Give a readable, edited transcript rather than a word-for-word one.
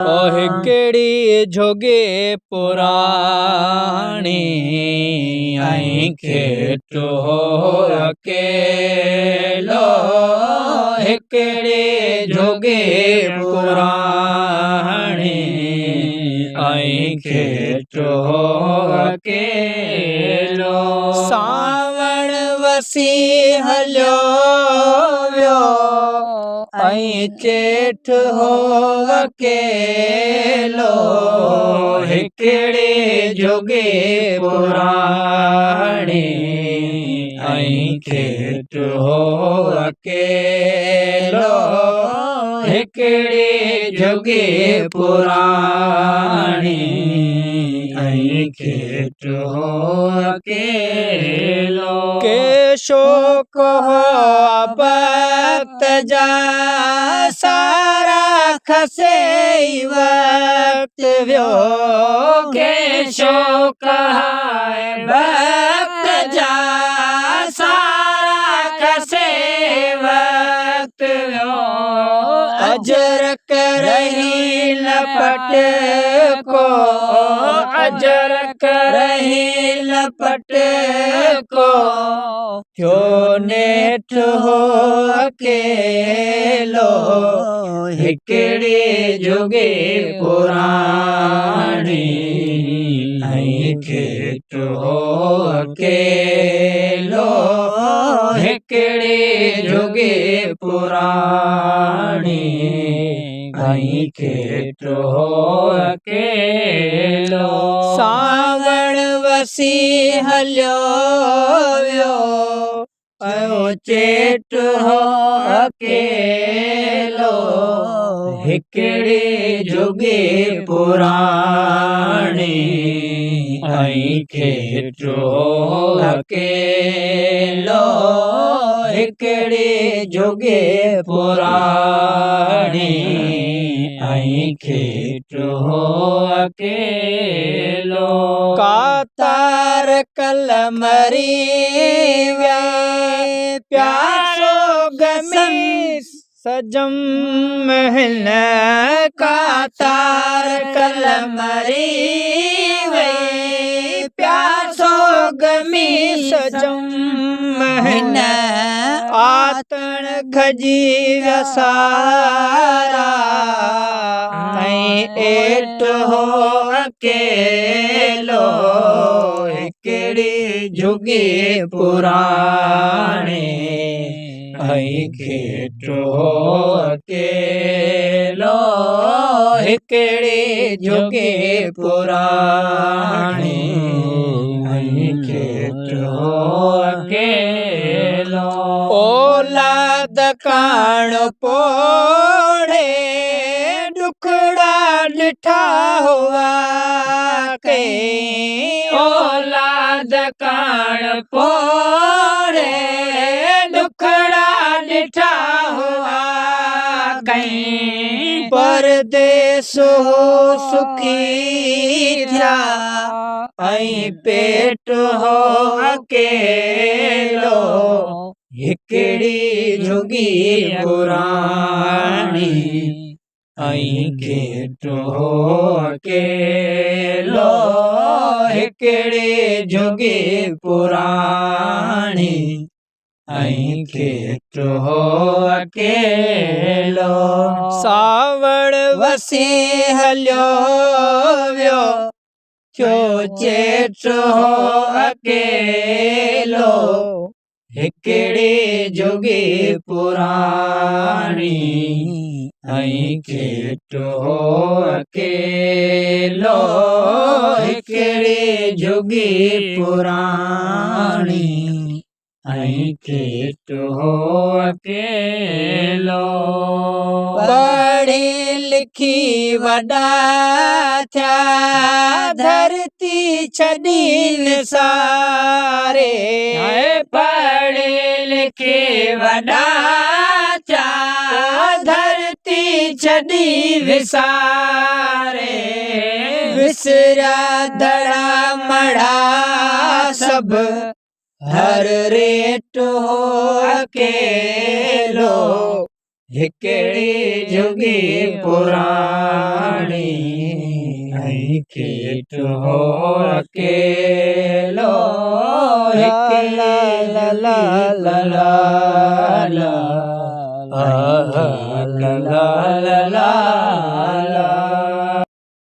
ओह केड़ी जोगे पुराणी आई खेटो अकेलो केड़ी जोगे पुराणी आई खेटो अकेलो सावण वसी हलो व्यो आई चेठ हो अकेलो हिकड़े जोगे पुराणी आई खेट हो अकेलो हिकड़े जोगे पुराणी आई खेट हो अकेलो के शोक हो भक्त जा सारा खसे वक्त व्यो के शोक है भक्त जा सारा खसे वक्त व्यो अजर करही लपट को अजर करही लपट को क्यों नेठ हो अकेलो हिकड़े जोगे पुराणी आई खेट हो अकेलो हिकड़े जोगे पुराणी आई खेट हो अकेलो सावण वसी हलो व्यो चेट हो अकेलो हिकड़े जोगे पुराणी आई खेट हो अकेलो हिकड़े जोगे पुराणी आई खेट हो अकेलो कातार कलमरी व्या प्यासो गमी सजम महल कातार कलमरी वे प्यासो गमी सजम महल आतन खजी वसारा एट हो अकेलो हिकड़ी जुगी पुराणी आई खेट हो अकेलो हिकड़ी जुगी पुराणी आई खेट हो अकेलो औलाद कान पोड़े दुखड़ा लिठा हुआ के औलाद कान पोड़े दुखड़ा लिठा हुआ कहीं परदेस हो सुखी था आई पेट हो अकेलो हिकड़ी जुगी पुराणी आई खेट हो अकेलो हिकड़ी जुगी पुराणी आई खेट हो अकेलो सावण वसी हलो व्यो चो चेट हो अकेलो हिकड़ी जुगी पुराणी आई खेट हो अकेलो हिकड़ी जुगी पुराणी आई खेट हो अकेलो पढ़ी लिखी वड़ा था धरती छदीन सारे पढ़ी लिखी वड़ा था धरती छदी विसारे विसरा दड़ा मड़ा सब हर रेट हो अकेलो हिकिड़ी जुगी पुराणी ऐं केठ हो अकेलो हिकिड़ी ला ला ला ला ला ला ला ला ला